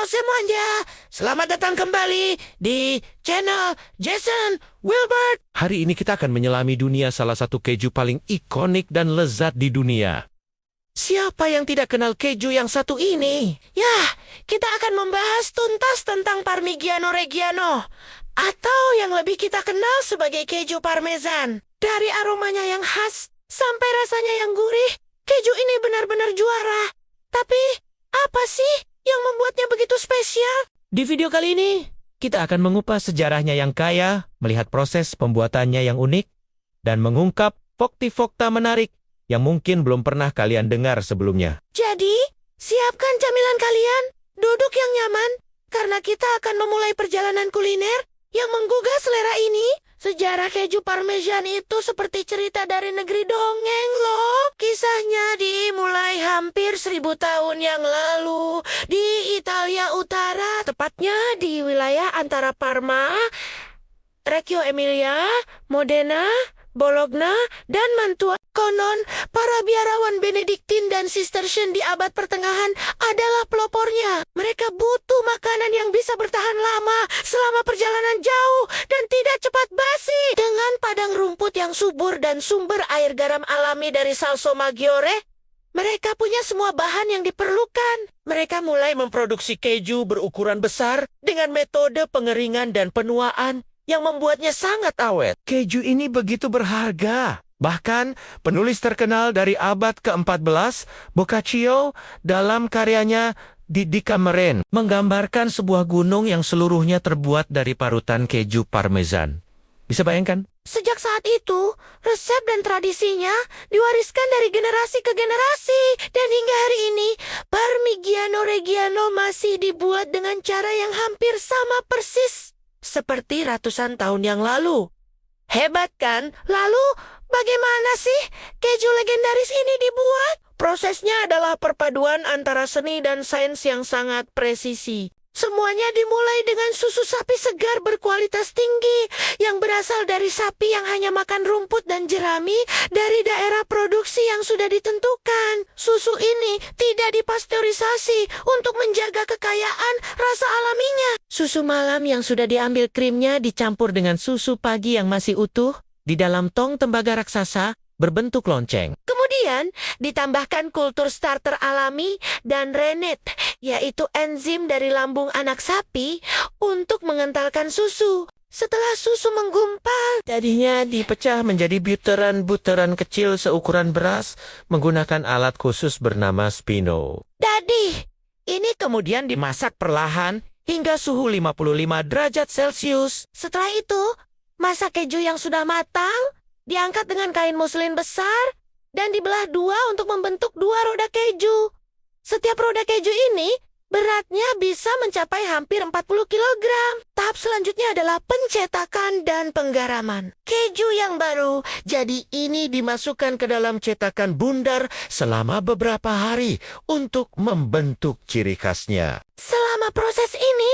semuanya, selamat datang kembali di channel Jason Wilbert. Hari ini kita akan menyelami dunia salah satu keju paling ikonik dan lezat di dunia. Siapa yang tidak kenal keju yang satu ini? Ya, kita akan membahas tuntas tentang Parmigiano Reggiano, atau yang lebih kita kenal sebagai keju parmesan. Dari aromanya yang khas sampai rasanya yang gurih, keju ini benar-benar juara. Tapi, apa sih yang membuatnya begitu spesial? Di video kali ini, kita akan mengupas sejarahnya yang kaya, melihat proses pembuatannya yang unik, dan mengungkap fakta-fakta menarik yang mungkin belum pernah kalian dengar sebelumnya. Jadi, siapkan camilan kalian, duduk yang nyaman, karena kita akan memulai perjalanan kuliner yang menggugah selera ini. Sejarah keju parmesan itu seperti cerita dari negeri dongeng loh. Kisahnya dimulai hampir 1000 tahun yang lalu di Italia Utara, tepatnya di wilayah antara Parma, Reggio Emilia, Modena, Bologna, dan Mantua. Konon, para biarawan Benediktin dan Cistercian di abad pertengahan adalah pelopornya. Mereka butuh makanan yang bisa bertahan lama selama perjalanan jauh dan tidak cepat basi. Dengan padang rumput yang subur dan sumber air garam alami dari Salso Maggiore, mereka punya semua bahan yang diperlukan. Mereka mulai memproduksi keju berukuran besar dengan metode pengeringan dan penuaan yang membuatnya sangat awet. Keju ini begitu berharga. Bahkan, penulis terkenal dari abad ke-14, Boccaccio, dalam karyanya di Decameron, menggambarkan sebuah gunung yang seluruhnya terbuat dari parutan keju parmesan. Bisa bayangkan? Sejak saat itu, resep dan tradisinya diwariskan dari generasi ke generasi. Dan hingga hari ini, Parmigiano Reggiano masih dibuat dengan cara yang hampir sama persis seperti ratusan tahun yang lalu. Hebat kan? Lalu, bagaimana sih keju legendaris ini dibuat? Prosesnya adalah perpaduan antara seni dan sains yang sangat presisi. Semuanya dimulai dengan susu sapi segar berkualitas tinggi yang berasal dari sapi yang hanya makan rumput dan jerami dari daerah produksi yang sudah ditentukan. Susu ini tidak dipasteurisasi untuk menjaga kekayaan rasa alaminya. Susu malam yang sudah diambil krimnya dicampur dengan susu pagi yang masih utuh di dalam tong tembaga raksasa berbentuk lonceng. Kemudian ditambahkan kultur starter alami dan rennet, yaitu enzim dari lambung anak sapi untuk mengentalkan susu. Setelah susu menggumpal, Jadinya dipecah menjadi buteran-buteran kecil seukuran beras menggunakan alat khusus bernama spino. ini kemudian dimasak perlahan hingga suhu 55 derajat Celcius. Setelah itu, masak keju yang sudah matang diangkat dengan kain muslin besar dan dibelah dua untuk membentuk dua roda keju. Setiap roda keju ini beratnya bisa mencapai hampir 40 kg. Tahap selanjutnya adalah pencetakan dan penggaraman. Keju yang baru jadi ini dimasukkan ke dalam cetakan bundar Selama beberapa hari untuk membentuk ciri khasnya. Selama proses ini,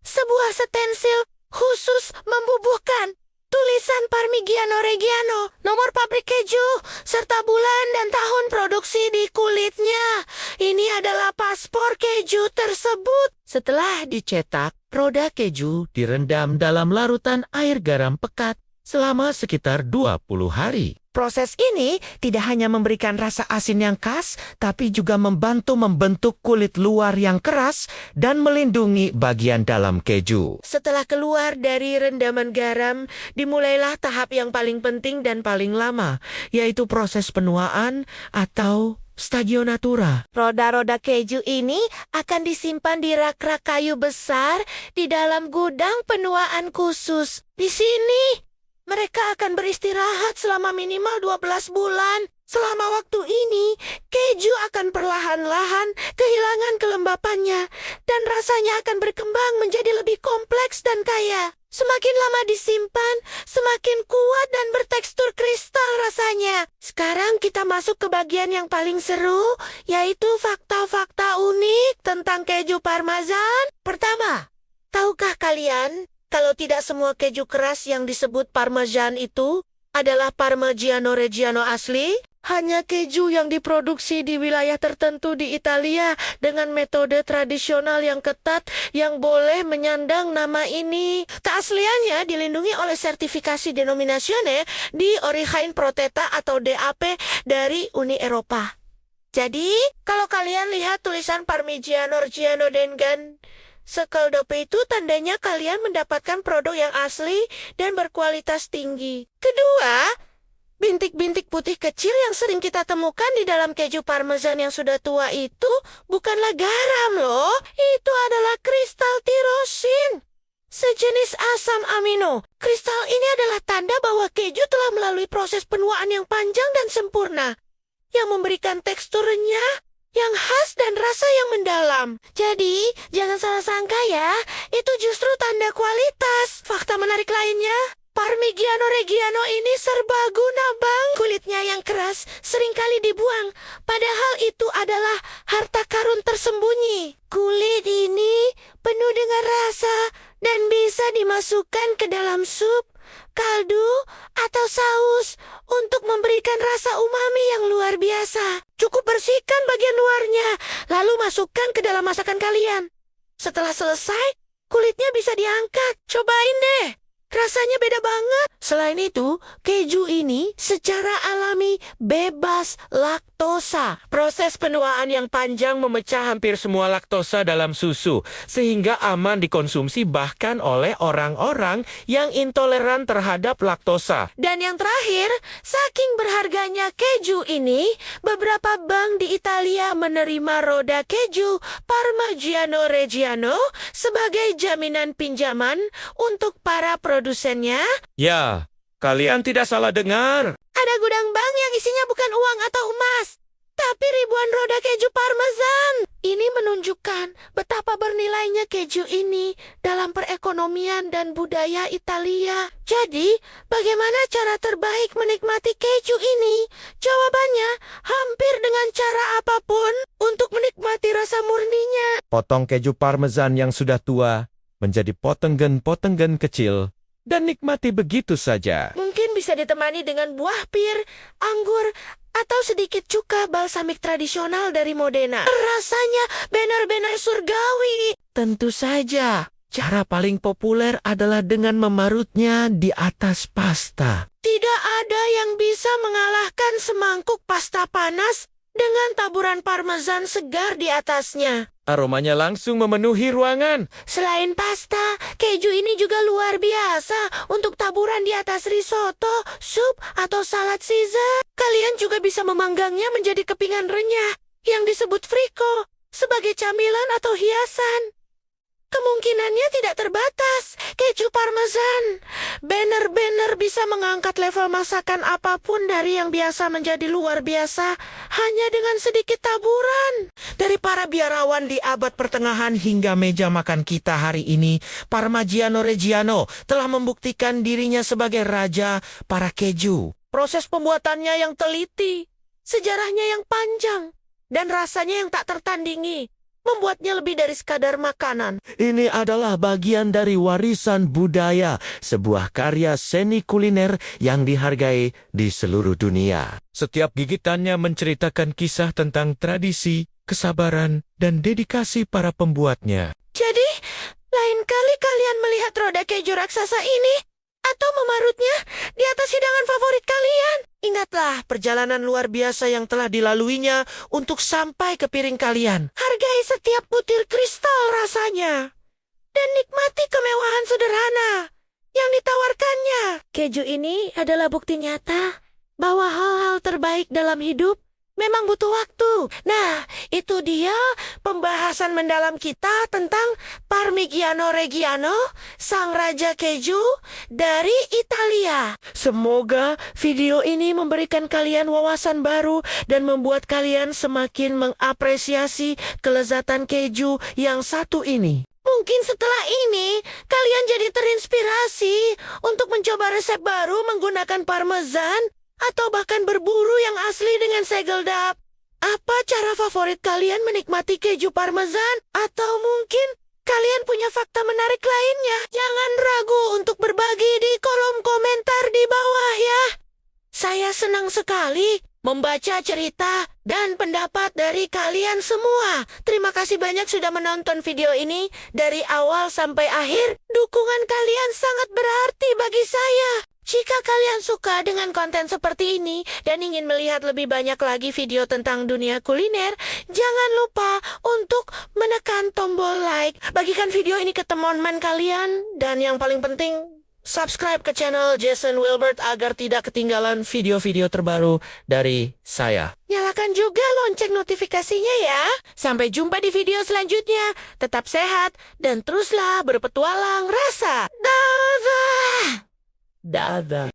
sebuah stensil khusus membubuhkan tulisan Parmigiano Reggiano, nomor pabrik keju, serta bulan dan tahun produksi di kulitnya. Ini adalah paspor keju tersebut. Setelah dicetak, roda keju direndam dalam larutan air garam pekat selama sekitar 20 hari. Proses ini tidak hanya memberikan rasa asin yang khas, tapi juga membantu membentuk kulit luar yang keras Dan melindungi bagian dalam keju. Setelah keluar dari rendaman garam, dimulailah tahap yang paling penting dan paling lama, Yaitu proses penuaan atau stagionatura. roda-roda keju ini akan disimpan di rak-rak kayu besar di dalam gudang penuaan khusus. Di sini, mereka akan beristirahat selama minimal 12 bulan. Selama waktu ini, keju akan perlahan-lahan kehilangan kelembapannya dan rasanya akan berkembang menjadi lebih kompleks dan kaya. Semakin lama disimpan, semakin kuat dan bertekstur kristal rasanya. Sekarang kita masuk ke bagian yang paling seru, yaitu fakta-fakta unik tentang keju parmesan. Pertama, tahukah kalian kalau tidak semua keju keras yang disebut parmesan itu adalah Parmigiano Reggiano asli? hanya keju yang diproduksi di wilayah tertentu di Italia dengan metode tradisional yang ketat yang boleh menyandang nama ini. Keasliannya dilindungi oleh sertifikasi denominazione di Origine Protetta atau DAP dari Uni Eropa. Jadi, kalau kalian lihat tulisan Parmigiano Reggiano dengan Sekeldope itu tandanya kalian mendapatkan produk yang asli dan berkualitas tinggi. Kedua, bintik-bintik putih kecil yang sering kita temukan di dalam keju parmesan yang sudah tua itu bukanlah garam loh. Itu adalah kristal tirosin, sejenis asam amino. Kristal ini adalah tanda bahwa keju telah melalui proses penuaan yang panjang dan sempurna, yang memberikan teksturnya yang khas dan rasa yang mendalam. Jadi, jangan salah sangka ya, itu justru tanda kualitas. Fakta menarik lainnya, Parmigiano Reggiano ini serbaguna bang. Kulitnya yang keras seringkali dibuang, padahal itu adalah harta karun tersembunyi. Kulit ini penuh dengan rasa dan bisa dimasukkan ke dalam sup, kaldu, atau saus untuk memberikan rasa umami yang luar biasa. Cukup bersihkan bagian luarnya, lalu masukkan ke dalam masakan kalian. Setelah selesai, kulitnya bisa diangkat. Cobain deh. Rasanya beda banget. Selain itu, keju ini secara alami bebas laktosa. Proses penuaan yang panjang memecah hampir semua laktosa dalam susu, sehingga aman dikonsumsi bahkan oleh orang-orang yang intoleran terhadap laktosa. Dan yang terakhir, saking berharganya keju ini, beberapa bank di Italia menerima roda keju Parmigiano Reggiano sebagai jaminan pinjaman untuk para produsennya. Ya, kalian tidak salah dengar. Ada gudang bank yang isinya bukan uang atau emas, tapi ribuan roda keju parmesan. Ini menunjukkan betapa bernilainya keju ini dalam perekonomian dan budaya Italia. Jadi, bagaimana cara terbaik menikmati keju ini? Jawabannya, hampir dengan cara apapun untuk menikmati rasa murninya. Potong keju parmesan yang sudah tua menjadi potenggen-potenggen kecil dan nikmati begitu saja. Mungkin bisa ditemani dengan buah pir, anggur, atau sedikit cuka balsamik tradisional dari Modena. Rasanya benar-benar surgawi. Tentu saja, cara paling populer adalah dengan memarutnya di atas pasta. Tidak ada yang bisa mengalahkan semangkuk pasta panas dengan taburan parmesan segar di atasnya. Aromanya langsung memenuhi ruangan. Selain pasta, keju ini juga luar biasa untuk taburan di atas risotto, sup, atau salad Caesar. Kalian juga bisa memanggangnya menjadi kepingan renyah yang disebut frico sebagai camilan atau hiasan. Kemungkinannya tidak terbatas. Keju parmesan benar-benar bisa mengangkat level masakan apapun dari yang biasa menjadi luar biasa hanya dengan sedikit taburan. Dari para biarawan di abad pertengahan hingga meja makan kita hari ini, Parmigiano Reggiano telah membuktikan dirinya sebagai raja para keju. Proses pembuatannya yang teliti, sejarahnya yang panjang, dan rasanya yang tak tertandingi membuatnya lebih dari sekadar makanan. Ini adalah bagian dari warisan budaya, sebuah karya seni kuliner yang dihargai di seluruh dunia. Setiap gigitannya menceritakan kisah tentang tradisi, kesabaran, dan dedikasi para pembuatnya. Jadi, lain kali kalian melihat roda keju raksasa ini, atau memarutnya di atas hidangan favorit kalian, ingatlah perjalanan luar biasa yang telah dilaluinya untuk sampai ke piring kalian. Hargai setiap butir kristal rasanya, dan nikmati kemewahan sederhana yang ditawarkannya. Keju ini adalah bukti nyata bahwa hal-hal terbaik dalam hidup memang butuh waktu. Nah, itu dia pembahasan mendalam kita tentang Parmigiano Reggiano, sang raja keju dari Italia. Semoga video ini memberikan kalian wawasan baru dan membuat kalian semakin mengapresiasi kelezatan keju yang satu ini. Mungkin setelah ini, kalian jadi terinspirasi untuk mencoba resep baru menggunakan parmesan, atau bahkan berburu yang asli dengan segeldap. Apa cara favorit kalian menikmati keju parmesan? Atau mungkin kalian punya fakta menarik lainnya? Jangan ragu untuk berbagi di kolom komentar di bawah ya. Saya senang sekali membaca cerita dan pendapat dari kalian semua. Terima kasih banyak sudah menonton video ini dari awal sampai akhir. Dukungan kalian sangat berarti bagi saya. Jika kalian suka dengan konten seperti ini dan ingin melihat lebih banyak lagi video tentang dunia kuliner, jangan lupa untuk menekan tombol like, bagikan video ini ke teman-teman kalian, dan yang paling penting, subscribe ke channel Jason Wilbert agar tidak ketinggalan video-video terbaru dari saya. Nyalakan juga lonceng notifikasinya ya. Sampai jumpa di video selanjutnya. Tetap sehat dan teruslah berpetualang rasa. Dadah! Dadah.